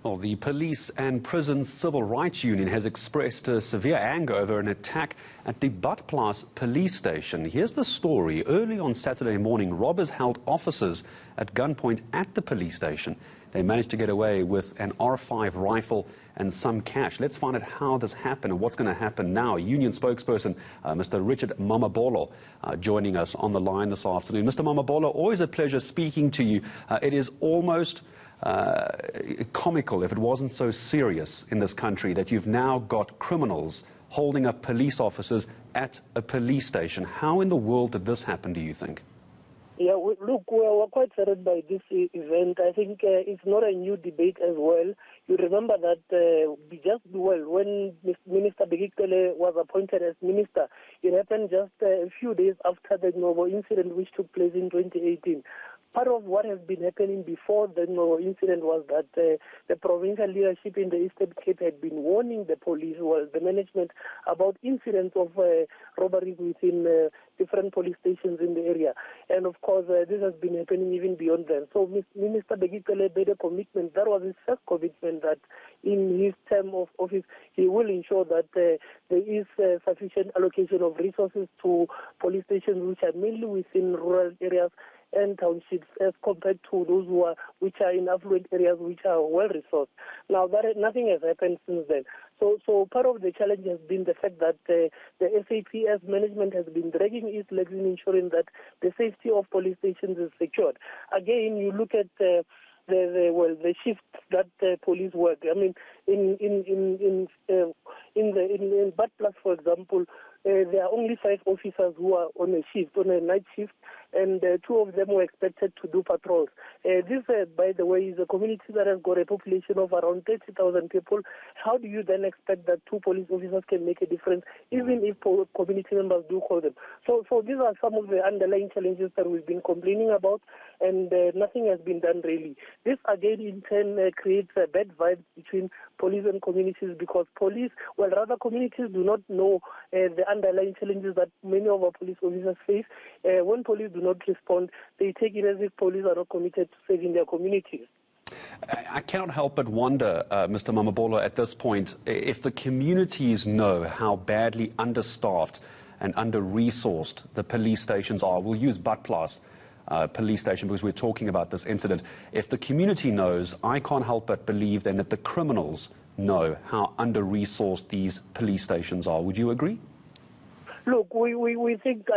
Well, the Police and Prison Civil Rights Union has expressed severe anger over an attack at the Badplaas Police Station. Here's the story. Early on Saturday morning, robbers held officers at gunpoint at the police station. They managed to get away with an R5 rifle and some cash. Let's find out how this happened and what's going to happen now. Unions Spokesperson Mr. Richard Mamabolo joining us on the line this afternoon. Mr. Mamabolo, always a pleasure speaking to you. It is almost comical, if it wasn't so serious in this country, that you've now got criminals holding up police officers at a police station. How in the world did this happen, do you think? Yeah, look, we were quite saddened by this event. I think it's not a new debate as well. You remember that when Minister Begitele was appointed as minister, it happened just a few days after the Novo incident which took place in 2018. Part of what has been happening before the Novo incident was that the provincial leadership in the Eastern Cape had been warning the police, the management, about incidents of robbery within different police stations in the area. And of course, this has been happening even beyond then. So Minister Begitele made a commitment. That was his first commitment, that in his term of office, he will ensure that there is sufficient allocation of resources to police stations which are mainly within rural areas and townships as compared to those which are in affluent areas which are well resourced. Now, nothing has happened since then. So part of the challenge has been the fact that the SAPS management has been dragging its legs in ensuring that the safety of police stations is secured. Again, you look at the shifts that police work. I mean, in Badplaas, for example, there are only 5 officers who are on a night shift, and 2 of them were expected to do patrols. This, by the way, is a community that has got a population of around 30,000 people. How do you then expect that 2 police officers can make a difference, even if community members do call them? So these are some of the underlying challenges that we've been complaining about, and nothing has been done really. This, again, in turn creates a bad vibe between police and communities, because communities do not know the underlying challenges that many of our police officers face. When police do not respond, they take it as if police are not committed to saving their communities. I cannot help but wonder, Mr. Mamabolo, at this point, if the communities know how badly understaffed and under-resourced the police stations are. We'll use Badplaas Police Station because we're talking about this incident. If the community knows, I can't help but believe then that the criminals know how under-resourced these police stations are. Would you agree? Look, we think,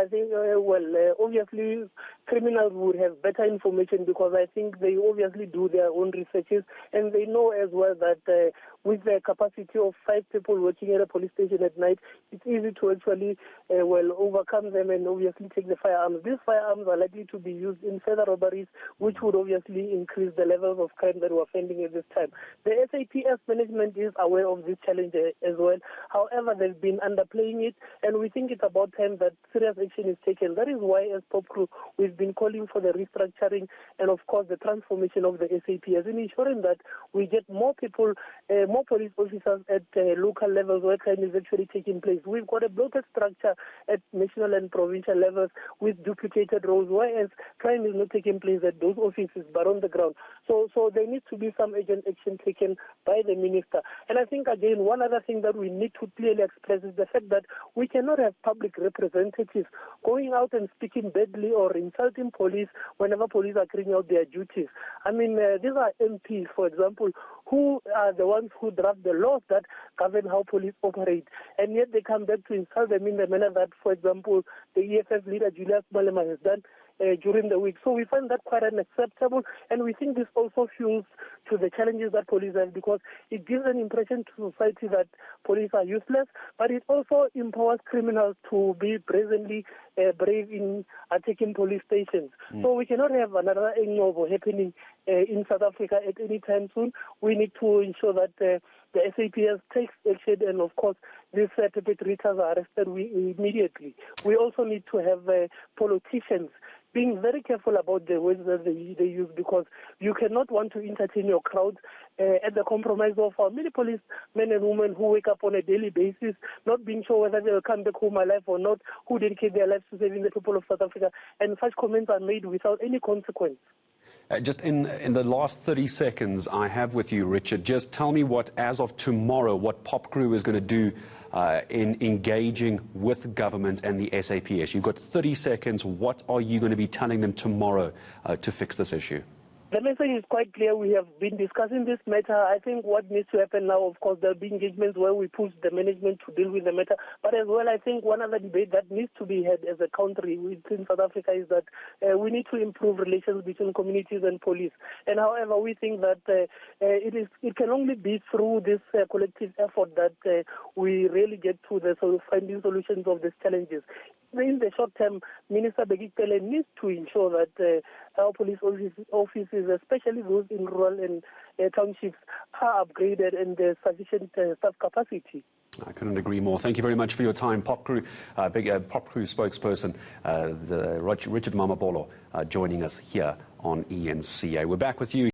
obviously criminals would have better information, because I think they obviously do their own researches, and they know as well that with the capacity of 5 people working at a police station at night, it's easy to actually overcome them and obviously take the firearms. These firearms are likely to be used in further robberies, which would obviously increase the levels of crime that we're finding at this time. The SAPS management is aware of this challenge as well. However, they've been underplaying it, and we think it's about time that serious action is taken. That is why, as Pop Crew, we've been calling for the restructuring and, of course, the transformation of the SAPS, in ensuring that we get more people, more police officers at local levels where crime is actually taking place. We've got a bloated structure at national and provincial levels with duplicated roles, whereas crime is not taking place at those offices but on the ground. So there needs to be some urgent action taken by the minister. And I think, again, one other thing that we need to clearly express is the fact that we cannot have public representatives going out and speaking badly or insulting police whenever police are carrying out their duties. I mean, these are MPs, for example, who are the ones who draft the laws that govern how police operate, and yet they come back to insult them in the manner that, for example, the EFF leader Julius Malema has done during the week. So we find that quite unacceptable, and we think this also fuels to the challenges that police have, because it gives an impression to society that police are useless, but it also empowers criminals to be brazenly brave in attacking police stations. So we cannot have another Novo happening in South Africa at any time soon. We need to ensure that the SAPS takes action, and of course these perpetrators are arrested immediately. We also need to have politicians being very careful about the words that they use, because you cannot want to entertain your crowds at the compromise of our many policemen and women who wake up on a daily basis, not being sure whether they will come back home alive or not, who dedicate their lives to saving the people of South Africa, and such comments are made without any consequence. Just in the last 30 seconds I have with you, Richard, just tell me what, as of tomorrow, what Pop Crew is going to do in engaging with government and the SAPS. You've got 30 seconds. What are you going to be telling them tomorrow to fix this issue? The message is quite clear. We have been discussing this matter. I think what needs to happen now, of course, there'll be engagements where we push the management to deal with the matter. But as well, I think one other debate that needs to be had as a country within South Africa is that we need to improve relations between communities and police. And however, we think that it can only be through this collective effort that we really get to the finding solutions of these challenges. In the short term, Minister Bekele needs to ensure that our police offices, especially those in rural and townships, are upgraded and there's sufficient staff capacity. I couldn't agree more. Thank you very much for your time, Pop Crew. Pop Crew spokesperson Richard Mamabolo joining us here on eNCA. We're back with you.